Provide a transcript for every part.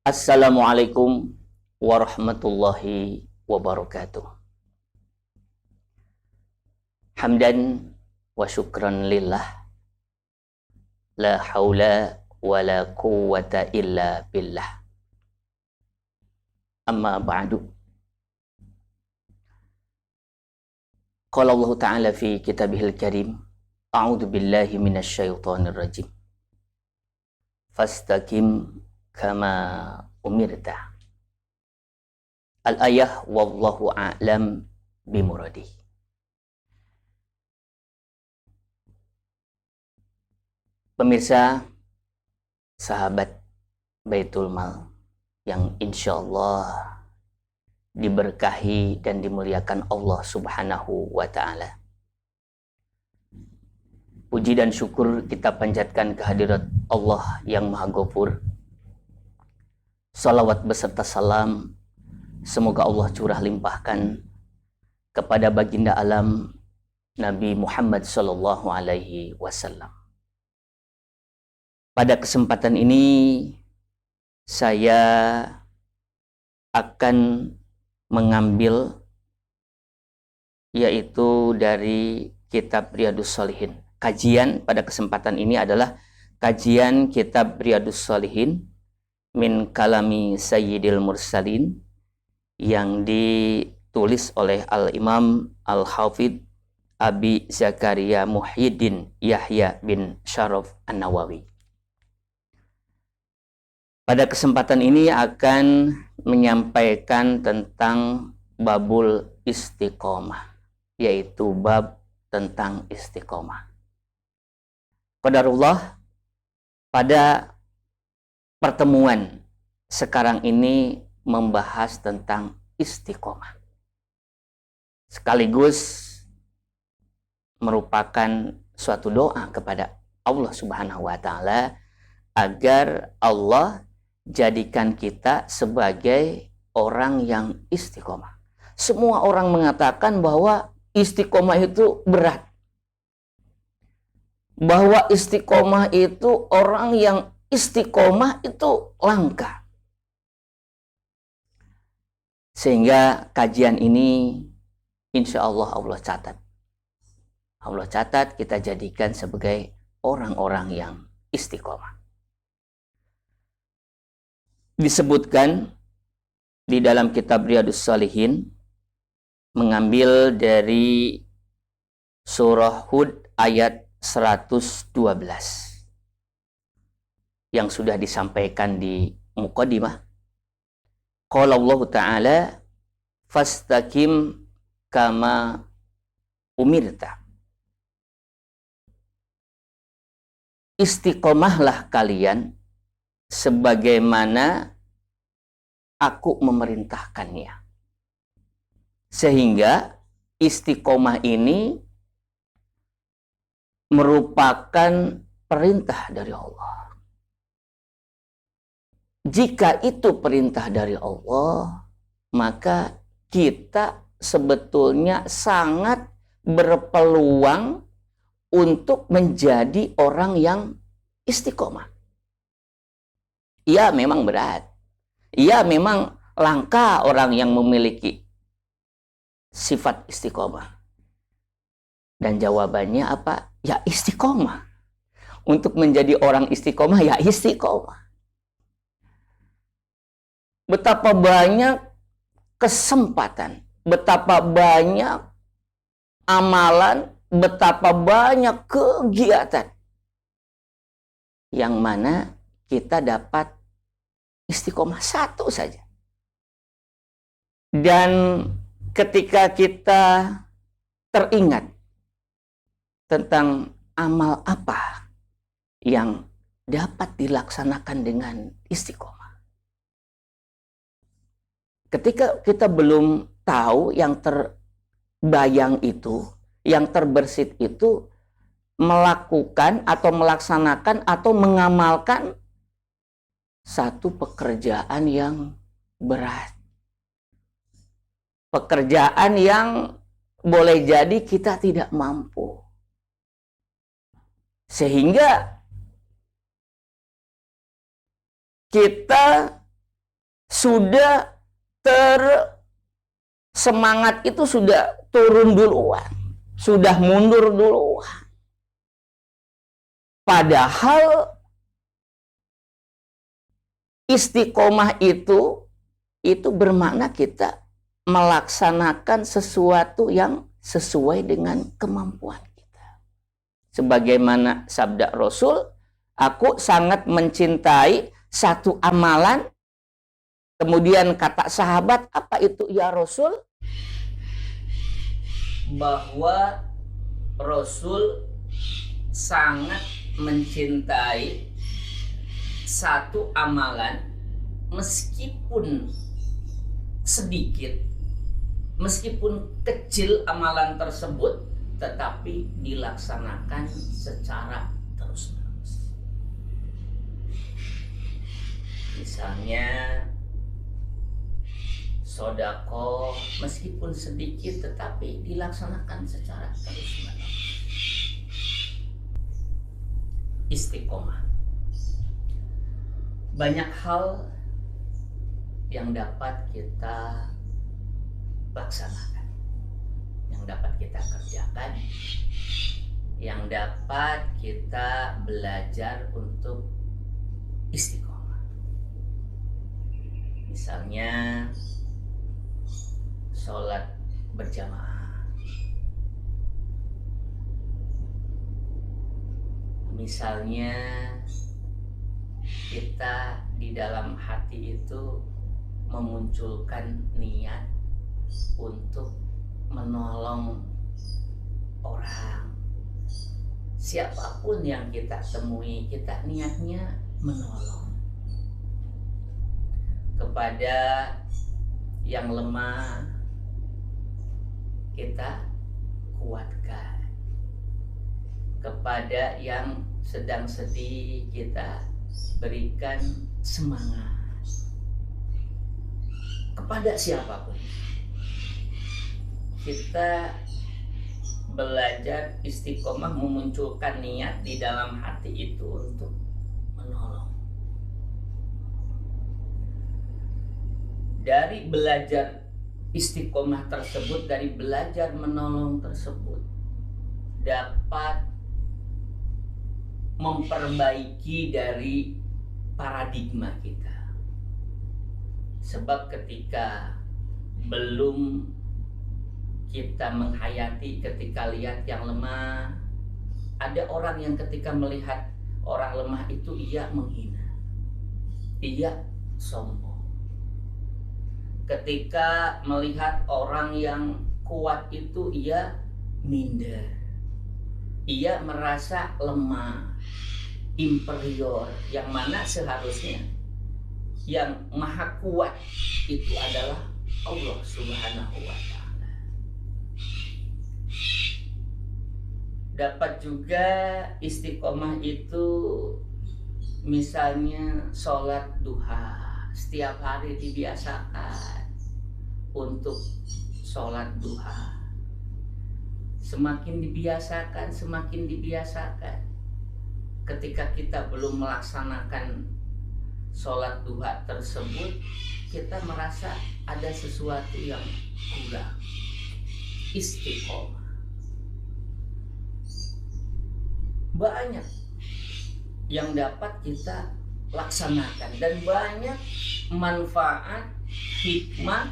Assalamualaikum warahmatullahi wabarakatuh. Hamdan wa syukran lillah. La haula wa la quwwata illa billah. Amma ba'du. Qala Allah Ta'ala fi kitabihil karim. A'udzu billahi minasy syaithanir rajim. Fastaqim kama umirta. Al-ayah wallahu a'lam bimuradi. Pemirsa, sahabat Baitul Mal yang insya Allah diberkahi dan dimuliakan Allah Subhanahu wa Ta'ala. Puji dan syukur kita panjatkan kehadirat Allah yang Maha Ghafur. Salawat beserta salam semoga Allah curah limpahkan kepada baginda alam Nabi Muhammad sallallahu alaihi wasallam. Pada kesempatan ini saya akan mengambil yaitu dari kitab Riyadhus Shalihin. Kajian pada kesempatan ini adalah kajian kitab Riyadhus Shalihin min kalami Sayyidil Mursalin yang ditulis oleh Al-Imam Al-Hafidh Abi Zakaria Muhyiddin Yahya bin Syaraf An-Nawawi. Pada kesempatan ini akan menyampaikan tentang babul istiqomah, yaitu bab tentang istiqomah. Qadarullah, pada pertemuan sekarang ini membahas tentang istiqomah. Sekaligus merupakan suatu doa kepada Allah Subhanahu wa Ta'ala agar Allah jadikan kita sebagai orang yang istiqomah. Semua orang mengatakan bahwa istiqomah itu berat. Bahwa istiqomah itu, orang yang istiqomah itu langka. Sehingga kajian ini insya Allah catat. Allah catat, kita jadikan sebagai orang-orang yang istiqomah. Disebutkan di dalam kitab Riyadhus Shalihin, mengambil dari surah Hud ayat 112 yang sudah disampaikan di muqaddimah. Qala Allah Ta'ala fastaqim kama umirta. Istiqomahlah kalian sebagaimana aku memerintahkannya. Sehingga istiqomah ini merupakan perintah dari Allah. Jika itu perintah dari Allah, maka kita sebetulnya sangat berpeluang untuk menjadi orang yang istiqomah. Ya, memang berat. Ya, memang langka orang yang memiliki sifat istiqomah. Dan jawabannya apa? Ya istiqomah. Untuk menjadi orang istiqomah, ya istiqomah. Betapa banyak kesempatan, betapa banyak amalan, betapa banyak kegiatan yang mana kita dapat istiqomah satu saja. Dan ketika kita teringat tentang amal apa yang dapat dilaksanakan dengan istiqomah. Ketika kita belum tahu yang terbayang itu, yang terbersit itu, melakukan atau melaksanakan atau mengamalkan satu pekerjaan yang berat. Pekerjaan yang boleh jadi kita tidak mampu. Sehingga kita sudah semangat itu sudah turun duluan, sudah mundur duluan. Padahal istiqomah itu bermakna kita melaksanakan sesuatu yang sesuai dengan kemampuan kita. Sebagaimana sabda Rasul, aku sangat mencintai satu amalan. Kemudian kata sahabat, apa itu ya Rasul? Bahwa Rasul sangat mencintai satu amalan meskipun sedikit, meskipun kecil amalan tersebut, tetapi dilaksanakan secara terus-menerus. Misalnya sedekah meskipun sedikit tetapi dilaksanakan secara terus-menerus. Istiqomah. Banyak hal yang dapat kita laksanakan, yang dapat kita kerjakan, yang dapat kita belajar untuk istiqomah. Misalnya sholat berjamaah, misalnya kita di dalam hati itu memunculkan niat untuk menolong orang, siapapun yang kita temui, kita niatnya menolong kepada yang lemah, kita kuatkan, kepada yang sedang sedih kita berikan semangat, kepada siapapun kita belajar istiqomah, memunculkan niat di dalam hati itu untuk menolong. Dari belajar istiqomah tersebut, dari belajar menolong tersebut, dapat memperbaiki dari paradigma kita. Sebab ketika belum kita menghayati, ketika lihat yang lemah, ada orang yang ketika melihat orang lemah itu ia menghina, ia sombong. Ketika melihat orang yang kuat itu ia minder, ia merasa lemah, inferior, yang mana seharusnya yang maha kuat itu adalah Allah Subhanahu wa Ta'ala. Dapat juga istiqomah itu misalnya sholat duha, setiap hari dibiasakan untuk sholat duha. Semakin dibiasakan, semakin dibiasakan. Ketika kita belum melaksanakan sholat duha tersebut, kita merasa ada sesuatu yang kurang. Istiqomah. Banyak yang dapat kita laksanakan dan banyak manfaat hikmah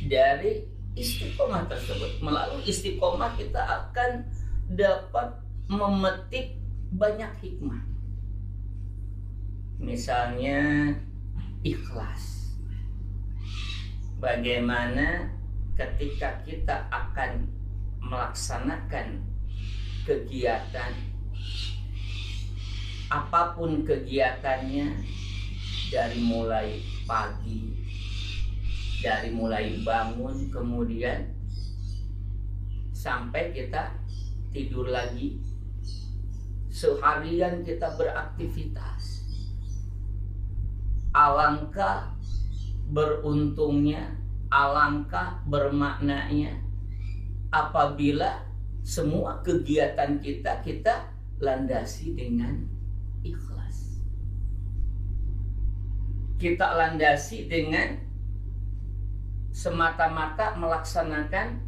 dari istiqomah tersebut. Melalui istiqomah kita akan dapat memetik banyak hikmah. Misalnya ikhlas. Bagaimana ketika kita akan melaksanakan kegiatan, apapun kegiatannya, dari mulai pagi, dari mulai bangun, kemudian sampai kita tidur lagi, seharian kita beraktivitas. Alangkah beruntungnya, alangkah bermaknanya apabila semua kegiatan kita landasi dengan ikhlas. kita landasi dengan semata-mata melaksanakan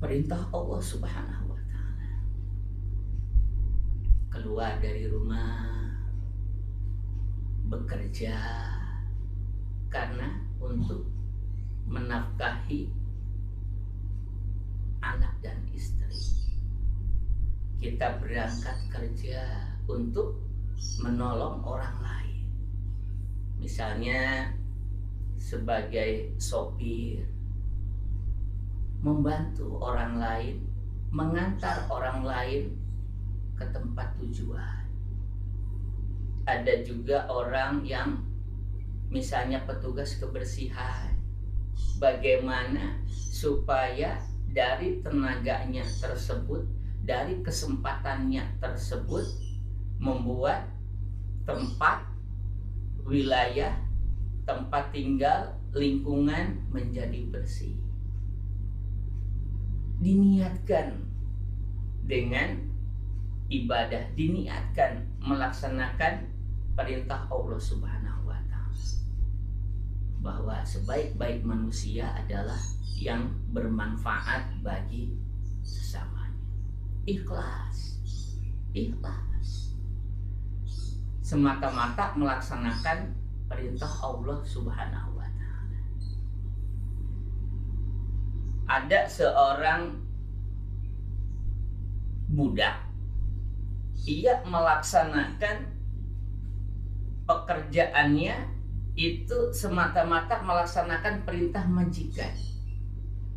perintah Allah Subhanahu wa Ta'ala. Keluar dari rumah, bekerja karena untuk menafkahi anak dan istri. Kita berangkat kerja untuk menolong orang lain. Misalnya sebagai sopir, membantu orang lain, mengantar orang lain ke tempat tujuan. Ada juga orang yang misalnya petugas kebersihan, bagaimana supaya dari tenaganya tersebut, dari kesempatannya tersebut, membuat tempat, wilayah, tempat tinggal, lingkungan menjadi bersih. Diniatkan dengan ibadah, diniatkan melaksanakan perintah Allah Subhanahu wa Ta'ala, bahwa sebaik-baik manusia adalah yang bermanfaat bagi sesamanya. Ikhlas, ikhlas, semata-mata melaksanakan perintah Allah Subhanahu wa Ta'ala. Ada seorang budak, ia melaksanakan pekerjaannya itu semata-mata melaksanakan perintah majikan.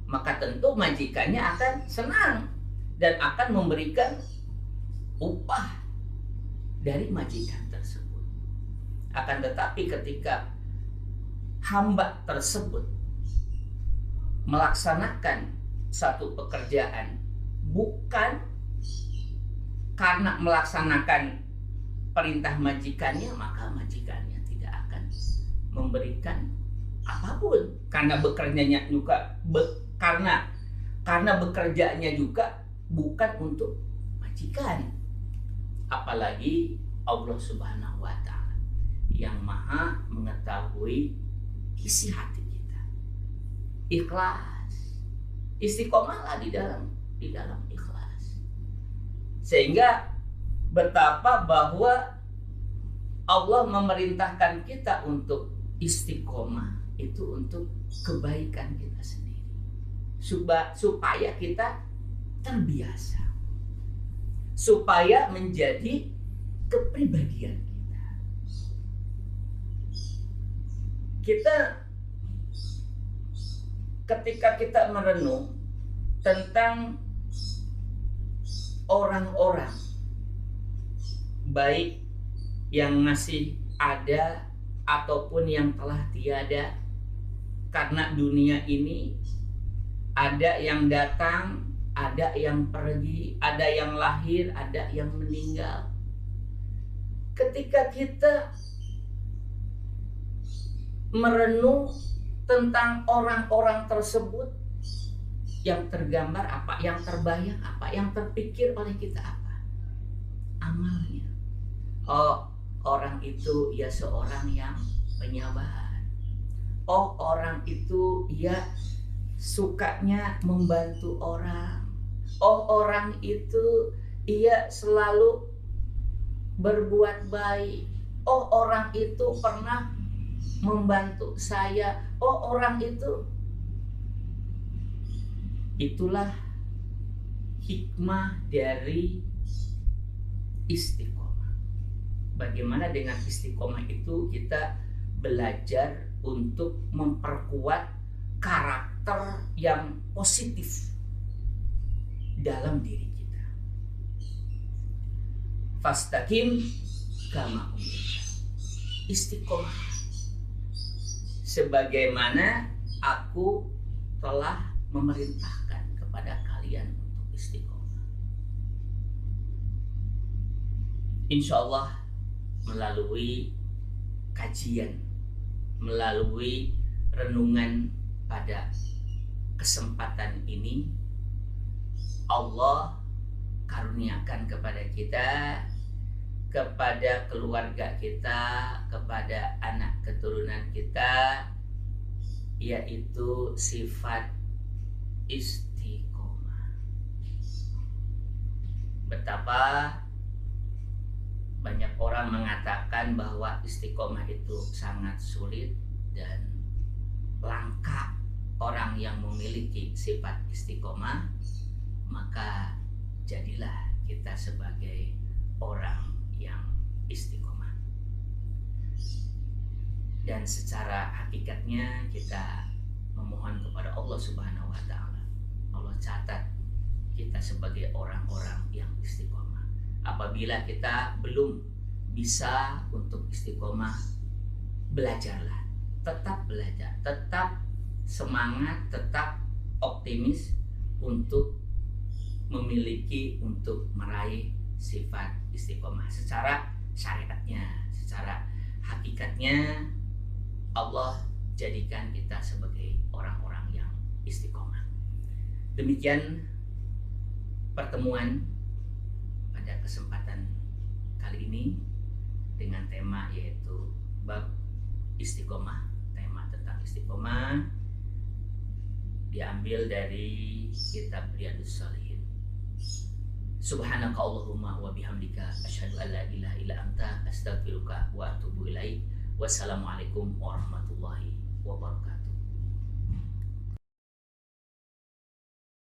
Maka tentu majikannya akan senang dan akan memberikan upah dari majikan tersebut. Akan tetapi ketika hamba tersebut melaksanakan satu pekerjaan bukan karena melaksanakan perintah majikannya, maka majikannya tidak akan memberikan apapun, karena bekerjanya juga karena bekerjanya juga bukan untuk majikan. Apalagi Allah Subhanahu wa Ta'ala yang maha mengetahui isi hati kita. Ikhlas, istiqomahlah di dalam ikhlas. Sehingga betapa bahwa Allah memerintahkan kita untuk istiqomah itu untuk kebaikan kita sendiri, supaya kita terbiasa, supaya menjadi kepribadian kita. Kita ketika kita merenung tentang orang-orang baik yang masih ada ataupun yang telah tiada, karena dunia ini ada yang datang, ada yang pergi, ada yang lahir, ada yang meninggal. Ketika kita merenung tentang orang-orang tersebut, yang tergambar apa, yang terbayang apa, yang terpikir oleh kita apa? Amalnya. Oh, orang itu ya seorang yang penyabar. Oh, orang itu ya sukanya membantu orang. Oh, orang itu ia selalu berbuat baik. Oh, orang itu pernah membantu saya. Oh, orang itu. Itulah hikmah dari istiqomah. Bagaimana dengan istiqomah itu kita belajar untuk memperkuat karakter yang positif dalam diri kita. Fastaqim kama umirta. Istiqomah sebagaimana aku telah memerintahkan kepada kalian untuk istiqomah. Insya Allah melalui kajian, melalui renungan pada kesempatan ini, Allah karuniakan kepada kita kepada keluarga kita, kepada anak keturunan kita, yaitu sifat istiqomah. Betapa banyak orang mengatakan bahwa istiqomah itu sangat sulit dan langka orang yang memiliki sifat istiqomah, maka jadilah kita sebagai orang yang istiqomah. Dan secara hakikatnya kita memohon kepada Allah Subhanahu wa taala. Allah catat kita sebagai orang-orang yang istiqomah. Apabila kita belum bisa untuk istiqomah, belajarlah. Tetap belajar, tetap semangat, tetap optimis untuk memiliki, untuk meraih sifat istiqomah. Secara syariatnya, secara hakikatnya, Allah jadikan kita sebagai orang-orang yang istiqomah. Demikian pertemuan pada kesempatan kali ini dengan tema yaitu bab istiqomah. Tema tentang istiqomah diambil dari kitab Riyadhus Shalihin. Subhanaka Allahumma wa bihamdika asyhadu an la ilaha illa anta astaghfiruka wa atubu ilaik. Wassalamualaikum warahmatullahi wabarakatuh.